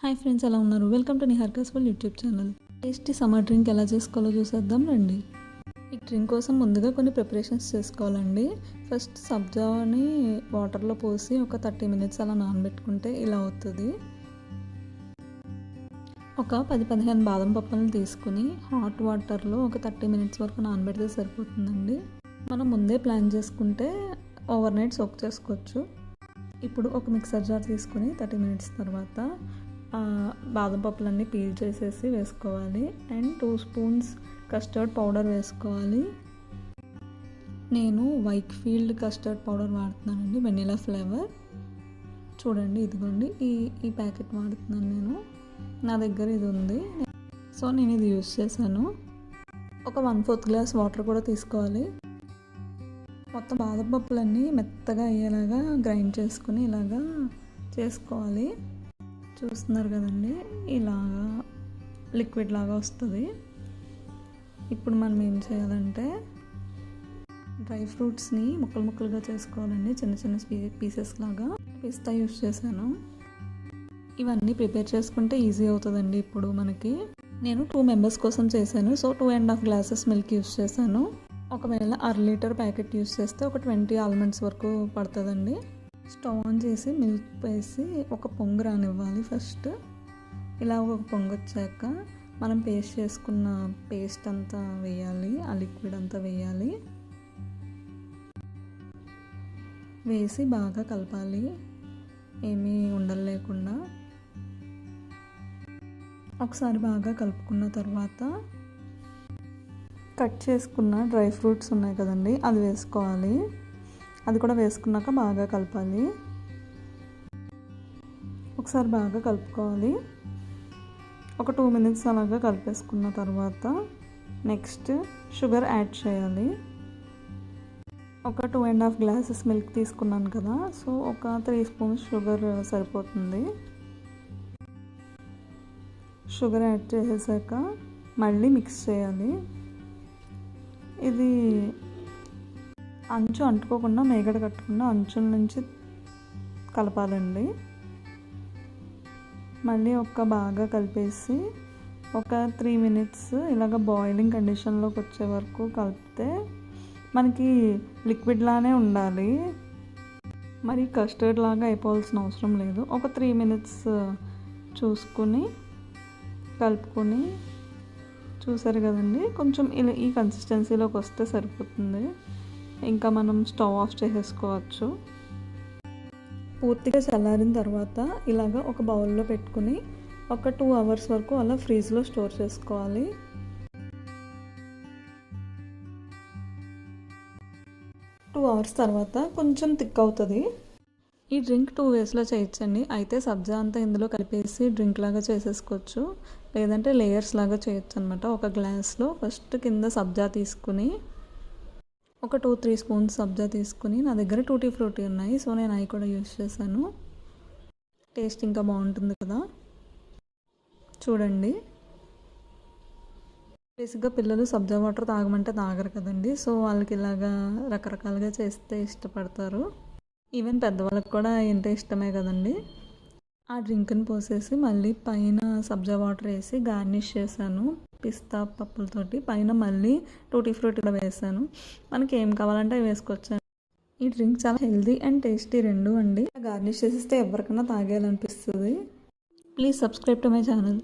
Hi friends, ఎలా ఉన్నారు? Welcome to Niharika's world YouTube channel. Tasty summer drink ఎలా చేసుకోవాలో చూసేద్దాం రండి. ఈ డ్రింక్ కోసం ముందుగా కొన్ని ప్రిపరేషన్స్ చేసుకోవాలండి. ఫస్ట్ సబ్జాని వాటర్లో పోసి ఒక 30 మినిట్స్ అలా నానబెట్టుకుంటే ఇలా అవుతుంది. ఒక 10-15 బాదం పప్పులను తీసుకుని హాట్ వాటర్లో ఒక 30 మినిట్స్ వరకు నానబెడితే సరిపోతుందండి. మనం ముందే ప్లాన్ చేసుకుంటే ఓవర్ నైట్ సోక్ చేసుకోవచ్చు. ఇప్పుడు ఒక మిక్సర్ జార్ తీసుకుని 30 మినిట్స్ తర్వాత బాదం పప్పులన్నీ పీల్ చేసేసి వేసుకోవాలి. అండ్ 2 స్పూన్స్ కస్టర్డ్ పౌడర్ వేసుకోవాలి. నేను వైక్ఫీల్డ్ కస్టర్డ్ పౌడర్ వాడుతున్నానండి, వెనిలా ఫ్లేవర్. చూడండి, ఇదిగోండి, ఈ ప్యాకెట్ వాడుతున్నాను నేను. నా దగ్గర ఇది ఉంది, సో నేను ఇది యూస్ చేశాను. ఒక 1/4 గ్లాస్ వాటర్ కూడా తీసుకోవాలి. మొత్తం బాదం పప్పులన్నీ మెత్తగా అయ్యేలాగా గ్రైండ్ చేసుకుని ఇలాగా చేసుకోవాలి. చూస్తున్నారు కదండి, ఇలాగా లిక్విడ్ లాగా వస్తుంది. ఇప్పుడు మనం ఏం చేయాలంటే డ్రై ఫ్రూట్స్ని ముక్కలుగా చేసుకోవాలండి, చిన్న చిన్న పీసెస్ లాగా. పిస్తా యూస్ చేశాను. ఇవన్నీ ప్రిపేర్ చేసుకుంటే ఈజీ అవుతుందండి. ఇప్పుడు మనకి నేను 2 మెంబర్స్ కోసం చేశాను, సో 2.5 గ్లాసెస్ మిల్క్ యూస్ చేశాను. ఒకవేళ 1/2 లీటర్ ప్యాకెట్ యూస్ చేస్తే ఒక 20 ఆల్మండ్స్ వరకు పడుతుందండి. స్టవ్ ఆన్ చేసి మిల్క్ వేసి ఒక పొంగు రానివ్వాలి. ఫస్ట్ ఇలా ఒక పొంగు వచ్చాక మనం పేస్ట్ చేసుకున్న పేస్ట్ అంతా వేయాలి, ఆ లిక్విడ్ అంతా వేయాలి. వేసి బాగా కలపాలి, ఏమీ ఉండలు లేకుండా. ఒకసారి బాగా కలుపుకున్న తర్వాత కట్ చేసుకున్న డ్రై ఫ్రూట్స్ ఉన్నాయి కదండి, అది వేసుకోవాలి. అది కూడా వేసుకున్నాక బాగా కలపాలి. ఒకసారి బాగా కలుపుకోవాలి. ఒక 2 మినిట్స్ అలాగా కలిపేసుకున్న తర్వాత నెక్స్ట్ షుగర్ యాడ్ చేయాలి. ఒక 2.5 గ్లాసెస్ మిల్క్ తీసుకున్నాను కదా, సో ఒక 3 స్పూన్స్ షుగర్ సరిపోతుంది. షుగర్ యాడ్ చేసేసాక మళ్ళీ మిక్స్ చేయాలి. ఇది అంచు అంటుకోకుండా, మేగడ కట్టకుండా అంచుల నుంచి కలపాలండి. మళ్ళీ బాగా కలిపేసి ఒక 3 మినిట్స్ ఇలాగ బాయిలింగ్ కండిషన్లోకి వచ్చే వరకు కలిపితే మనకి లిక్విడ్ లానే ఉండాలి, మరి కస్టర్డ్ లాగా అయిపోవాల్సిన అవసరం లేదు. ఒక 3 మినిట్స్ చూసుకుని కలుపుకొని, చూసారు కదండి, కొంచెం ఇలా ఈ కన్సిస్టెన్సీలోకి వస్తే సరిపోతుంది. ఇంకా మనం స్టవ్ ఆఫ్ చేసేసుకోవచ్చు. పూర్తిగా చల్లారిన తర్వాత ఇలాగ ఒక బౌల్లో పెట్టుకుని ఒక 2 అవర్స్ వరకు అలా ఫ్రీజ్లో స్టోర్ చేసుకోవాలి. 2 అవర్స్ తర్వాత కొంచెం థిక్ అవుతుంది. ఈ డ్రింక్ 2 వేస్లో చేయొచ్చండి. అయితే సబ్జా అంతా ఇందులో కలిపేసి డ్రింక్ లాగా చేసేసుకోవచ్చు, లేదంటే లేయర్స్ లాగా చేయొచ్చు అనమాట. ఒక గ్లాస్లో ఫస్ట్ కింద సబ్జా తీసుకుని ఒక 2-3 స్పూన్స్ సబ్జా తీసుకుని, నా దగ్గర టూటీ ఫ్రూటీ ఉన్నాయి, సో నేను అవి కూడా యూస్ చేశాను. టేస్ట్ ఇంకా బాగుంటుంది కదా. చూడండి, బేసిక్గా పిల్లలు సబ్జా వాటర్ తాగమంటే తాగరు కదండి, సో వాళ్ళకి ఇలాగా రకరకాలుగా చేస్తే ఇష్టపడతారు. ఈవెన్ పెద్దవాళ్ళకి కూడా ఏంటో ఇష్టమే కదండి. ఆ డ్రింక్ని పోసేసి మళ్ళీ పైన సబ్జా వాటర్ వేసి గార్నిష్ చేశాను పిస్తా పప్పులతోటి. పైన మళ్ళీ టూటీ ఫ్రూటీ కూడా వేసాను. మనకి ఏం కావాలంటే అవి వేసుకోవచ్చు. ఈ డ్రింక్ చాలా హెల్దీ అండ్ టేస్టీ రెండు అండి. గార్నిష్ చేసేస్తే ఎవరికైనా తాగేయాలనిపిస్తుంది. Please subscribe to my channel.